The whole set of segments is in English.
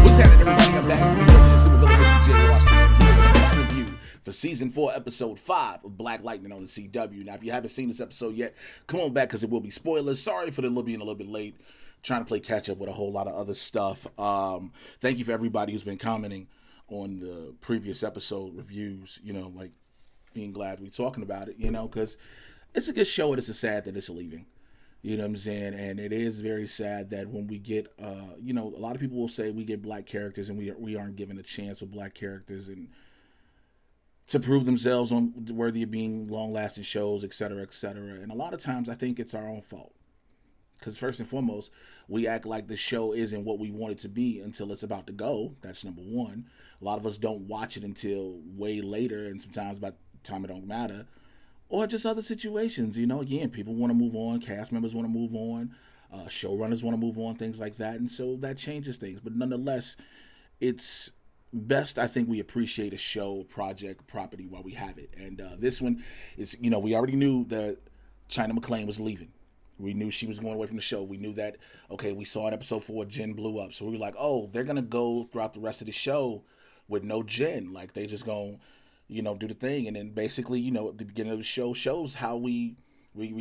What's happening, everybody? I'm back as the president, supervillain Mr. J. Washington, here with my review for Season 4, Episode 5 of Black Lightning on the CW. Now, if you haven't seen this episode yet, come on back because it will be spoilers. Sorry for the being a little bit late. Trying to play catch up with a whole lot of other stuff. Thank you for everybody who's been commenting on the previous episode reviews, like being glad we're talking about it, because it's a good show and it's a sad that it's leaving. You know what I'm saying? And it is very sad that when we get, a lot of people will say we get black characters and we aren't given a chance with black characters and to prove themselves on worthy of being long-lasting shows, et cetera, et cetera. And a lot of times I think it's our own fault. Because first and foremost, we act like the show isn't what we want it to be until it's about to go. That's number one. A lot of us don't watch it until way later, and sometimes by the time it don't matter. Or just other situations, again, people want to move on, cast members want to move on, showrunners want to move on, things like that, and so that changes things. But nonetheless, it's best, I think, we appreciate a show, project, property while we have it. And this one is, we already knew that China McClain was leaving. We knew she was going away from the show. We knew that, okay, we saw in episode 4, Jen blew up. So we were like, oh, they're going to go throughout the rest of the show with no Jen. Like, they just going to do the thing. And then basically, at the beginning of the show shows how we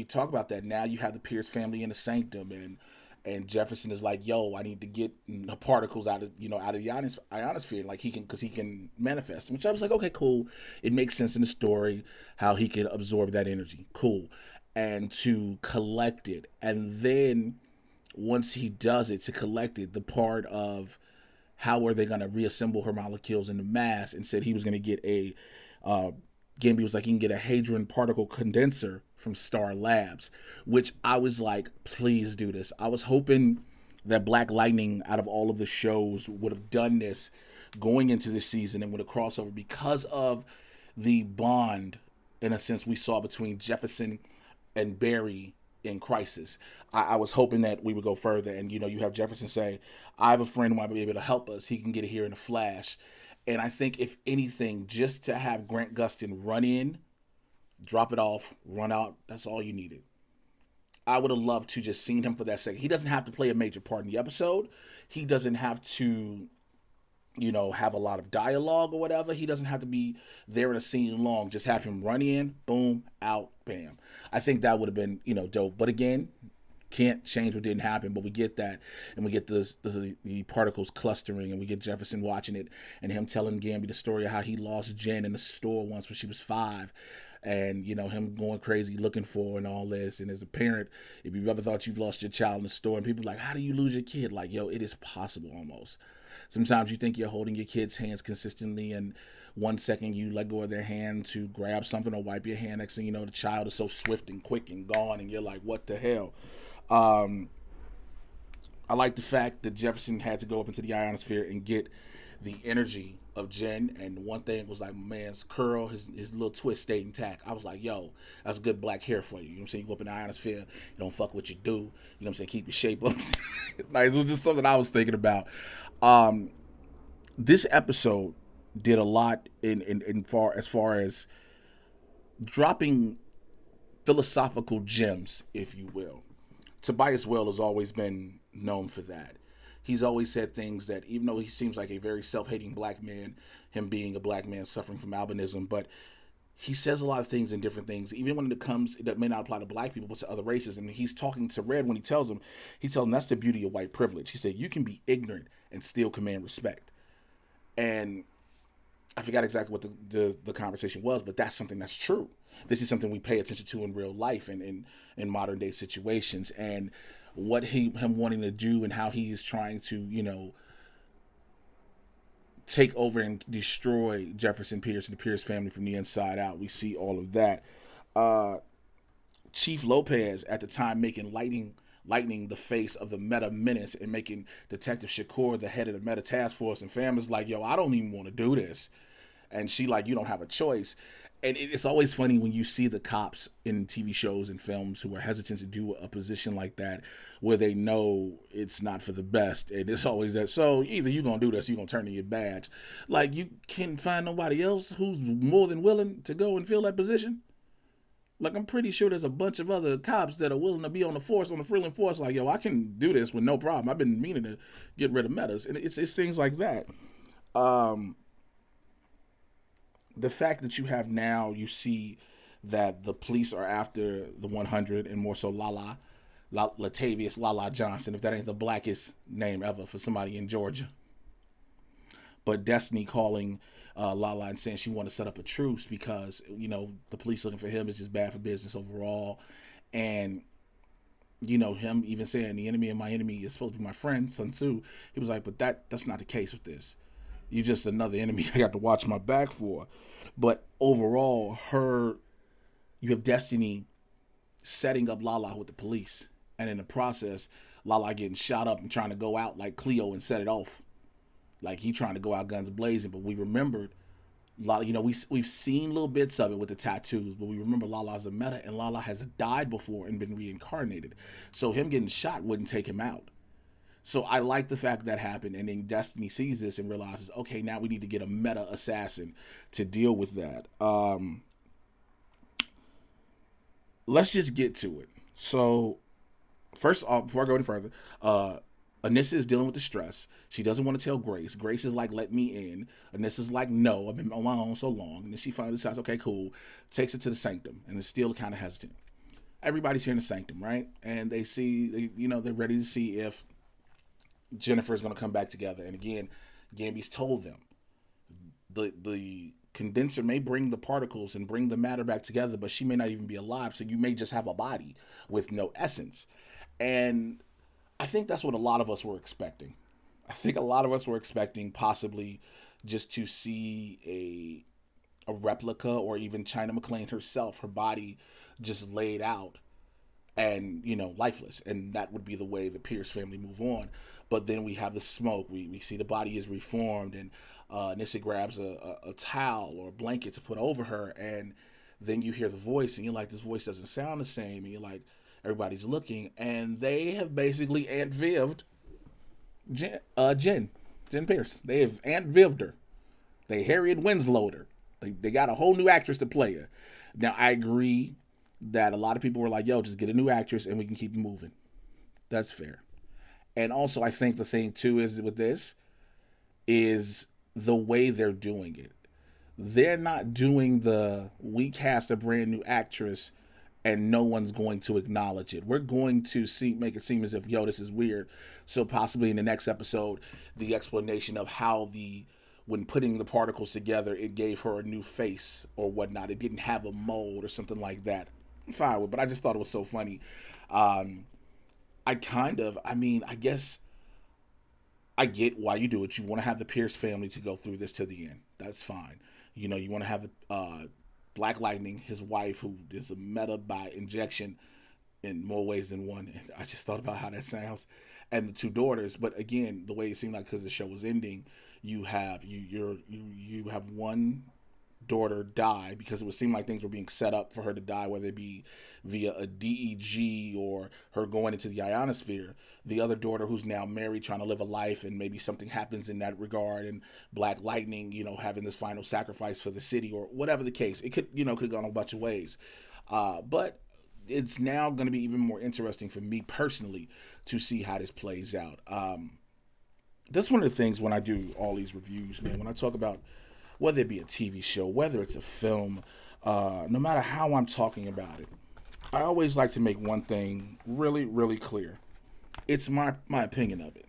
talk about that. Now you have the Pierce family in the sanctum, and Jefferson is like, yo, I need to get the particles out of the ionosphere, like because he can manifest them, which I was like, okay, cool. It makes sense in the story how he can absorb that energy. Cool. And to collect it. And then once he does it, to collect it, the part of how are they going to reassemble her molecules in the mass, and said he was going to get Gamby was like, he can get a hadron particle condenser from Star Labs, which I was like, please do this. I was hoping that Black Lightning, out of all of the shows, would have done this going into this season and with a crossover because of the bond, in a sense, we saw between Jefferson and Barry in Crisis. I was hoping that we would go further, and you have Jefferson say, I have a friend who might be able to help us. He can get it here in a flash. And I think, if anything, just to have Grant Gustin run in, drop it off, run out, that's all you needed. I would have loved to just seen him for that second. He doesn't have to play a major part in the episode. He doesn't have to have a lot of dialogue or whatever. He doesn't have to be there in a scene long. Just have him run in, boom, out, bam. I think that would have been, dope. But again, can't change what didn't happen. But we get that, and we get the particles clustering, and we get Jefferson watching it, and him telling Gamby the story of how he lost Jen in the store once when she was 5. And, him going crazy looking for her and all this. And as a parent, if you've ever thought you've lost your child in the store, and people are like, how do you lose your kid? Like, yo, it is possible almost. Sometimes you think you're holding your kid's hands consistently, and 1 second you let go of their hand to grab something or wipe your hand. Next thing you know, the child is so swift and quick and gone, and you're like, what the hell? I like the fact that Jefferson had to go up into the ionosphere and get the energy of Jen, and one thing was like, man's curl, his little twist stayed intact. I was like, yo, that's good black hair for you. You know what I'm saying? You go up in the ionosphere, you don't fuck what you do. You know what I'm saying? Keep your shape up. Like, it was just something I was thinking about. This episode did a lot in far as dropping philosophical gems, if you will. Tobias Well has always been known for that. He's always said things that, even though he seems like a very self-hating black man, him being a black man suffering from albinism, but he says a lot of things in different things, even when it comes, that may not apply to black people, but to other races. And he's talking to Red when he tells him that's the beauty of white privilege. He said, you can be ignorant and still command respect. And I forgot exactly what the conversation was, but that's something that's true. This is something we pay attention to in real life and in modern day situations. And what him wanting to do and how he's trying to, take over and destroy Jefferson Pierce and the Pierce family from the inside out. We see all of that. Chief Lopez at the time making Lightning the face of the Meta Menace and making Detective Shakur the head of the Meta Task Force, and Fam is like, yo, I don't even want to do this. And she like, you don't have a choice. And it's always funny when you see the cops in TV shows and films who are hesitant to do a position like that, where they know it's not for the best. And it's always that, so either you're going to do this, or you're going to turn in your badge. Like, you can find nobody else who's more than willing to go and fill that position. Like, I'm pretty sure there's a bunch of other cops that are willing to be on the force, on the freelance force. Like, yo, I can do this with no problem. I've been meaning to get rid of metas, and it's things like that. Um, the fact that you have now, you see that the police are after the 100 and more so Latavius Lala Johnson, if that ain't the blackest name ever for somebody in Georgia. But Destiny calling Lala and saying she wanted to set up a truce because, the police looking for him is just bad for business overall. And, him even saying the enemy of my enemy is supposed to be my friend, Sun Tzu. He was like, but that's not the case with this. You're just another enemy I got to watch my back for. But overall, you have Destiny setting up Lala with the police. And in the process, Lala getting shot up and trying to go out like Cleo and set it off. Like he trying to go out guns blazing. But we remembered, we've seen little bits of it with the tattoos. But we remember Lala's a meta and Lala has died before and been reincarnated. So him getting shot wouldn't take him out. So I like the fact that happened, and then Destiny sees this and realizes, okay, now we need to get a meta assassin to deal with that. Let's just get to it. So, first off, before I go any further, Anissa is dealing with the stress. She doesn't want to tell Grace. Grace is like, let me in. Anissa's like, no, I've been on my own so long. And then she finally decides, okay, cool. Takes it to the sanctum, and is still kind of hesitant. Everybody's here in the sanctum, right? And they see, they're ready to see if Jennifer is going to come back together. And again, Gambi's told them the condenser may bring the particles and bring the matter back together, but she may not even be alive. So you may just have a body with no essence. And I think that's what a lot of us were expecting. I think a lot of us were expecting possibly just to see a replica, or even China McClain herself, her body just laid out and, lifeless. And that would be the way the Pierce family move on. But then we have the smoke. We see the body is reformed, and Nissa grabs a towel or a blanket to put over her, and then you hear the voice, and you're like, this voice doesn't sound the same, and you're like, everybody's looking, and they have basically Aunt Viv'd Jen Pierce. They have Aunt Viv'd her. They Harriet Winslow'd her. They got a whole new actress to play her. Now, I agree that a lot of people were like, yo, just get a new actress and we can keep moving. That's fair. And also, I think the thing, too, is with this is the way they're doing it. They're not doing we cast a brand new actress and no one's going to acknowledge it. We're going to make it seem as if, yo, this is weird. So possibly in the next episode, the explanation of how when putting the particles together, it gave her a new face or whatnot. It didn't have a mold or something like that. I'm fine with it, but I just thought it was so funny. I guess I get why you do it. You want to have the Pierce family to go through this to the end. That's fine. You want to have Black Lightning, his wife, who is a meta by injection in more ways than one. And I just thought about how that sounds. And the two daughters. But again, the way it seemed like, because the show was ending, you have one daughter die, because it would seem like things were being set up for her to die, whether it be via a DEG or her going into the ionosphere. The other daughter, who's now married, trying to live a life, and maybe something happens in that regard, and Black Lightning, having this final sacrifice for the city, or whatever the case. It could have gone a bunch of ways. But it's now going to be even more interesting for me personally to see how this plays out. That's one of the things when I do all these reviews, man, when I talk about whether it be a TV show, whether it's a film, no matter how I'm talking about it, I always like to make one thing really, really clear. It's my opinion of it,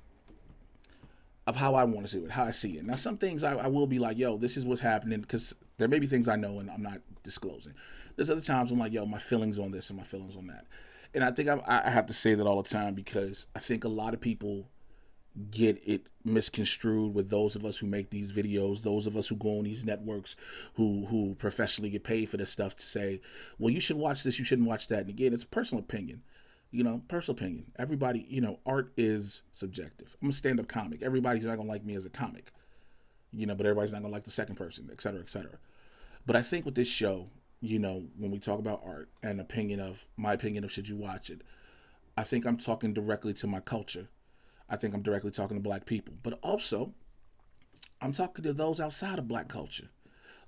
of how I want to see it, how I see it. Now, some things I will be like, yo, this is what's happening, because there may be things I know and I'm not disclosing. There's other times I'm like, yo, my feelings on this and my feelings on that. And I think I have to say that all the time, because I think a lot of people get it misconstrued with those of us who make these videos, those of us who go on these networks, who professionally get paid for this stuff, to say, well, you should watch this, you shouldn't watch that. And again, it's personal opinion. Personal opinion. Everybody, art is subjective. I'm a stand-up comic. Everybody's not going to like me as a comic, but everybody's not going to like the second person, et cetera, et cetera. But I think with this show, when we talk about art and my opinion of should you watch it, I think I'm talking directly to my culture. I think I'm directly talking to Black people. But also, I'm talking to those outside of Black culture.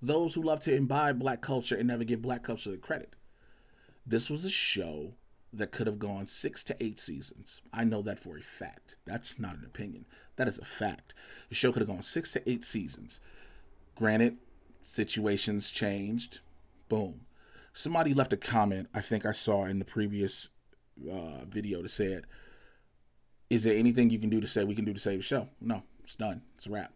Those who love to imbibe Black culture and never give Black culture the credit. This was a show that could have gone 6 to 8 seasons. I know that for a fact. That's not an opinion. That is a fact. The show could have gone 6 to 8 seasons. Granted, situations changed. Boom. Somebody left a comment, I think I saw in the previous video, that said, is there anything you can do to say we can do to save the show? No, it's done. It's a wrap.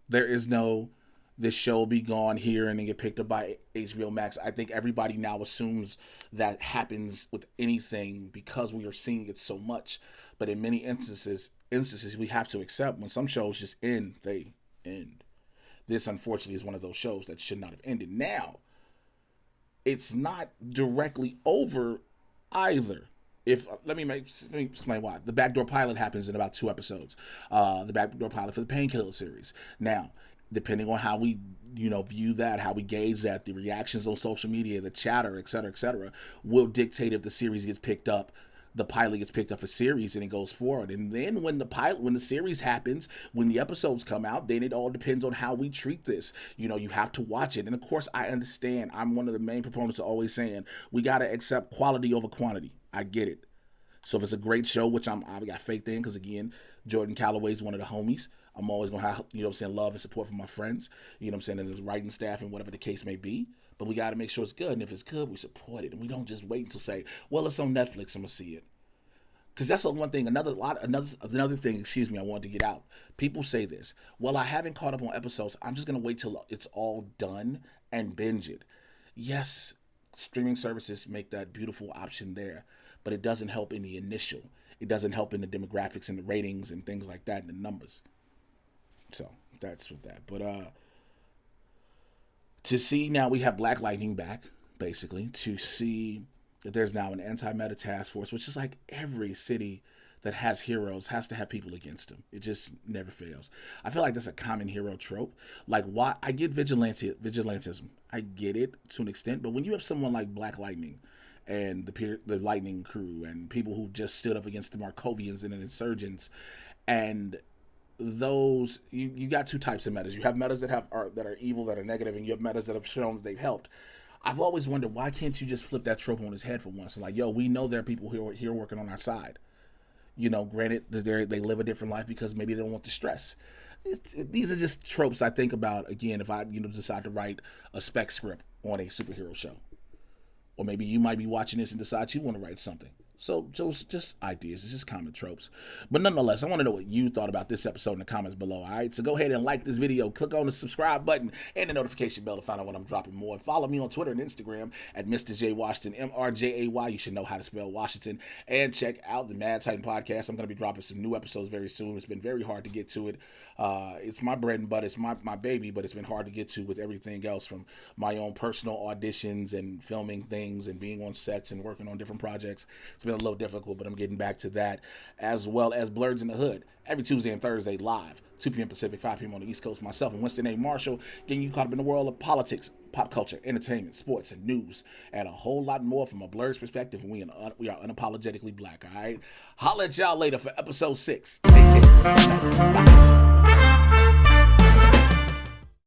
There is no, this show will be gone here and then get picked up by HBO Max. I think everybody now assumes that happens with anything because we are seeing it so much. But in many instances we have to accept when some shows just end, they end. This, unfortunately, is one of those shows that should not have ended. Now, it's not directly over either. Let me explain why. The backdoor pilot happens in about 2 episodes. The backdoor pilot for the Painkiller series. Now, depending on how we, view that, how we gauge that, the reactions on social media, the chatter, et cetera, will dictate if the series gets picked up. The pilot gets picked up for series and it goes forward. And then when the series happens, when the episodes come out, then it all depends on how we treat this. You have to watch it. And of course, I understand. I'm one of the main proponents of always saying we got to accept quality over quantity. I get it. So if it's a great show, which I've got faith in, because again, Jordan Calloway is one of the homies. I'm always going to have, love and support from my friends, and the writing staff and whatever the case may be. But we got to make sure it's good. And if it's good, we support it. And we don't just wait until say, well, it's on Netflix, I'm going to see it. Because that's the one thing, another thing, I wanted to get out. People say this, well, I haven't caught up on episodes. I'm just going to wait till it's all done and binge it. Yes, streaming services make that beautiful option there, but it doesn't help in the initial. It doesn't help in the demographics and the ratings and things like that and the numbers. So that's with that. But to see now we have Black Lightning back, basically, to see that there's now an anti-meta task force, which is like every city that has heroes has to have people against them. It just never fails. I feel like that's a common hero trope. Like, why? I get vigilantism. I get it to an extent, but when you have someone like Black Lightning and the Lightning crew and people who just stood up against the Markovians and the insurgents, and those you got 2 types of metas. You have metas that are evil, that are negative, and you have metas that have shown that they've helped. I've always wondered, why can't you just flip that trope on his head for once? And like, yo, we know there are people here working on our side. Granted that they live a different life because maybe they don't want the stress. These are just tropes I think about, again, if I decide to write a spec script on a superhero show. Or maybe you might be watching this and decide you want to write something. So just ideas. It's just common tropes. But nonetheless, I want to know what you thought about this episode in the comments below. All right, so go ahead and like this video. Click on the subscribe button and the notification bell to find out when I'm dropping more. And follow me on Twitter and Instagram at Mr. J Washington, MRJAY. You should know how to spell Washington. And check out the Mad Titan podcast. I'm going to be dropping some new episodes very soon. It's been very hard to get to it. It's my bread and butter. It's my baby, but it's been hard to get to with everything else, from my own personal auditions and filming things and being on sets and working on different projects. It's been a little difficult, but I'm getting back to that, as well as Blurs in the Hood every Tuesday and Thursday live, 2 p.m. Pacific, 5 p.m. on the East Coast. Myself and Winston A. Marshall getting you caught up in the world of politics, pop culture, entertainment, sports, and news, and a whole lot more from a Blur's perspective. And we are unapologetically black. All right, holla at y'all later for episode 6. Take care. Bye.